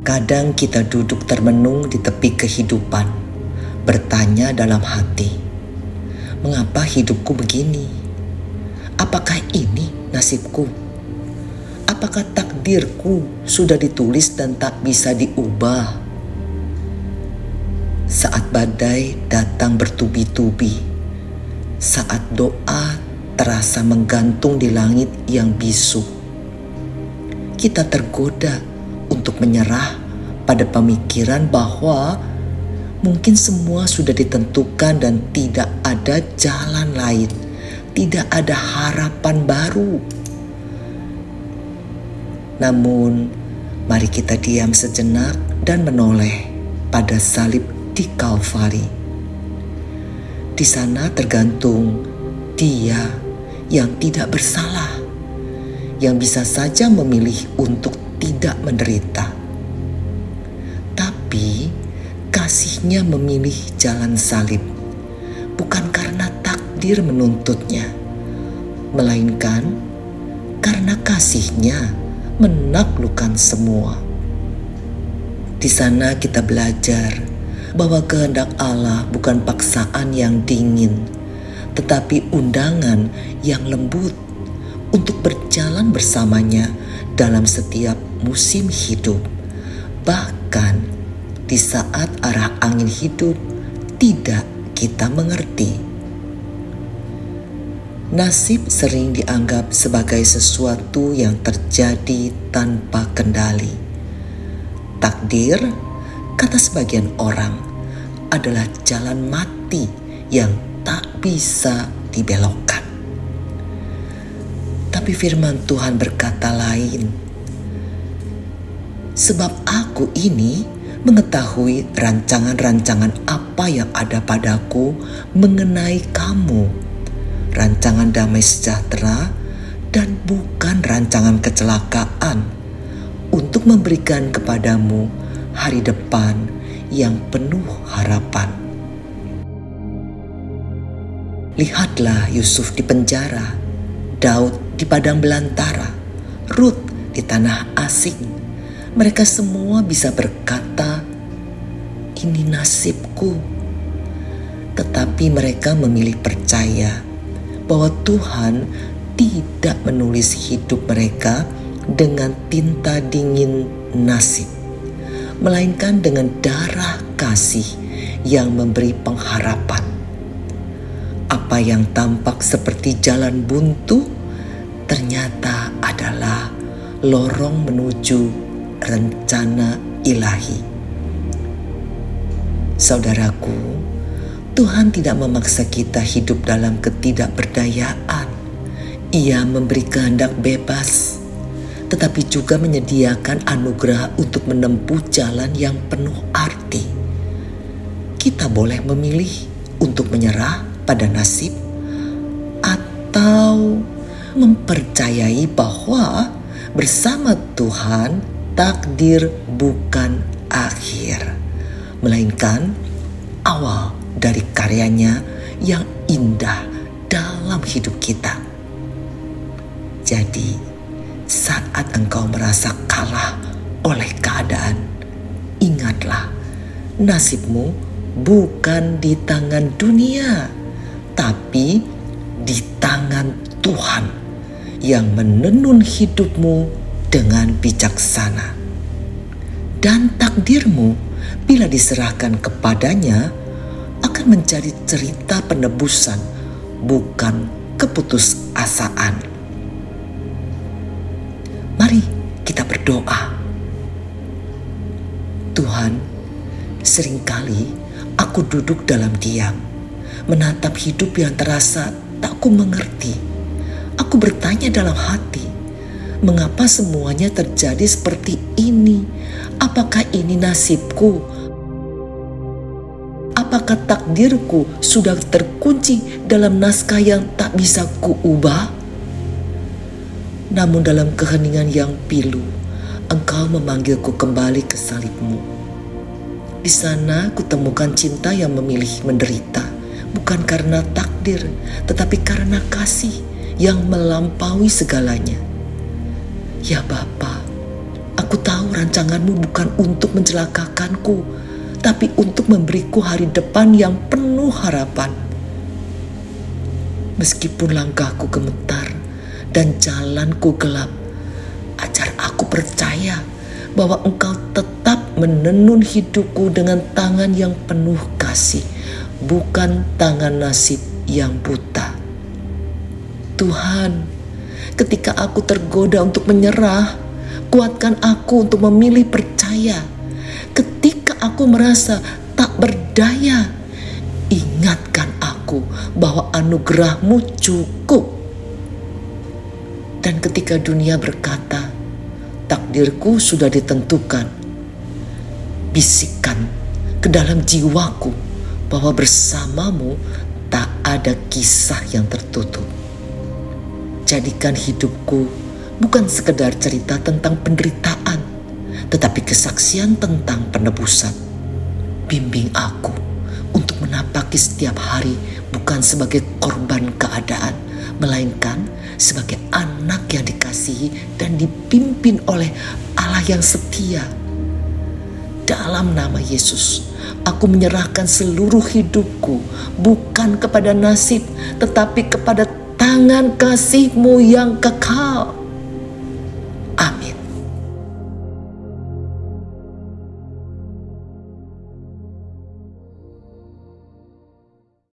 Kadang kita duduk termenung di tepi kehidupan, bertanya dalam hati, mengapa hidupku begini? Apakah ini nasibku? Apakah takdirku sudah ditulis dan tak bisa diubah? Saat badai datang bertubi-tubi, saat doa terasa menggantung di langit yang bisu, kita tergoda untuk menyerah pada pemikiran bahwa mungkin semua sudah ditentukan dan tidak ada jalan lain, tidak ada harapan baru. Namun, mari kita diam sejenak dan menoleh pada salib di Kalvari. Di sana tergantung Dia yang tidak bersalah, yang bisa saja memilih untuk tidak menderita. Tapi kasih-Nya memilih jalan salib, bukan karena takdir menuntutnya, melainkan karena kasih-Nya menaklukkan semua. Di sana kita belajar bahwa kehendak Allah bukan paksaan yang dingin, tetapi undangan yang lembut untuk berjalan bersamanya dalam setiap musim hidup, bahkan di saat arah angin hidup tidak kita mengerti. Nasib sering dianggap sebagai sesuatu yang terjadi tanpa kendali. Takdir, kata sebagian orang, adalah jalan mati yang tak bisa dibelokkan. Tapi firman Tuhan berkata lain. Sebab aku ini mengetahui rancangan-rancangan apa yang ada padaku mengenai kamu, rancangan damai sejahtera dan bukan rancangan kecelakaan, untuk memberikan kepadamu hari depan yang penuh harapan. Lihatlah Yusuf di penjara, Daud di padang belantara, Rut di tanah asing. Mereka semua bisa berkata, ini nasibku. Tetapi mereka memilih percaya bahwa Tuhan tidak menulis hidup mereka dengan tinta dingin nasib, melainkan dengan darah kasih yang memberi pengharapan. Apa yang tampak seperti jalan buntu ternyata adalah lorong menuju rencana ilahi. Saudaraku, Tuhan tidak memaksa kita hidup dalam ketidakberdayaan. Ia memberi kehendak bebas, tetapi juga menyediakan anugerah untuk menempuh jalan yang penuh arti. Kita boleh memilih untuk menyerah pada nasib atau mempercayai bahwa bersama Tuhan takdir bukan akhir, melainkan awal dari karyanya yang indah dalam hidup kita. Jadi, saat engkau merasa kalah oleh keadaan, ingatlah, nasibmu bukan di tangan dunia, tapi di tangan Tuhan yang menenun hidupmu dengan bijaksana. Dan takdirmu bila diserahkan kepadanya akan menjadi cerita penebusan, bukan keputusasaan. Mari kita berdoa. Tuhan, seringkali aku duduk dalam diam, menatap hidup yang terasa tak ku mengerti. Aku bertanya dalam hati, mengapa semuanya terjadi seperti ini? Apakah ini nasibku? Apakah takdirku sudah terkunci dalam naskah yang tak bisa kuubah? Namun dalam keheningan yang pilu, Engkau memanggilku kembali ke salib-Mu. Di sana kutemukan cinta yang memilih menderita, bukan karena takdir, tetapi karena kasih yang melampaui segalanya. Ya Bapa, Aku tahu rancanganmu bukan untuk mencelakakanku, tapi untuk memberiku hari depan yang penuh harapan. Meskipun langkahku gemetar dan jalanku gelap, ajar aku percaya bahwa Engkau tetap menenun hidupku dengan tangan yang penuh kasih, bukan tangan nasib yang buta. Tuhan, ketika aku tergoda untuk menyerah, kuatkan aku untuk memilih percaya. Ketika aku merasa tak berdaya, ingatkan aku bahwa anugerah-Mu cukup. Dan ketika dunia berkata, takdirku sudah ditentukan, bisikkan ke dalam jiwaku bahwa bersama-Mu tak ada kisah yang tertutup. Jadikan hidupku bukan sekedar cerita tentang penderitaan, tetapi kesaksian tentang penebusan. Bimbing aku untuk menapaki setiap hari bukan sebagai korban keadaan, melainkan sebagai anak yang dikasihi dan dipimpin oleh Allah yang setia. Dalam nama Yesus, aku menyerahkan seluruh hidupku bukan kepada nasib, tetapi kepada tangan kasih-Mu yang kekal.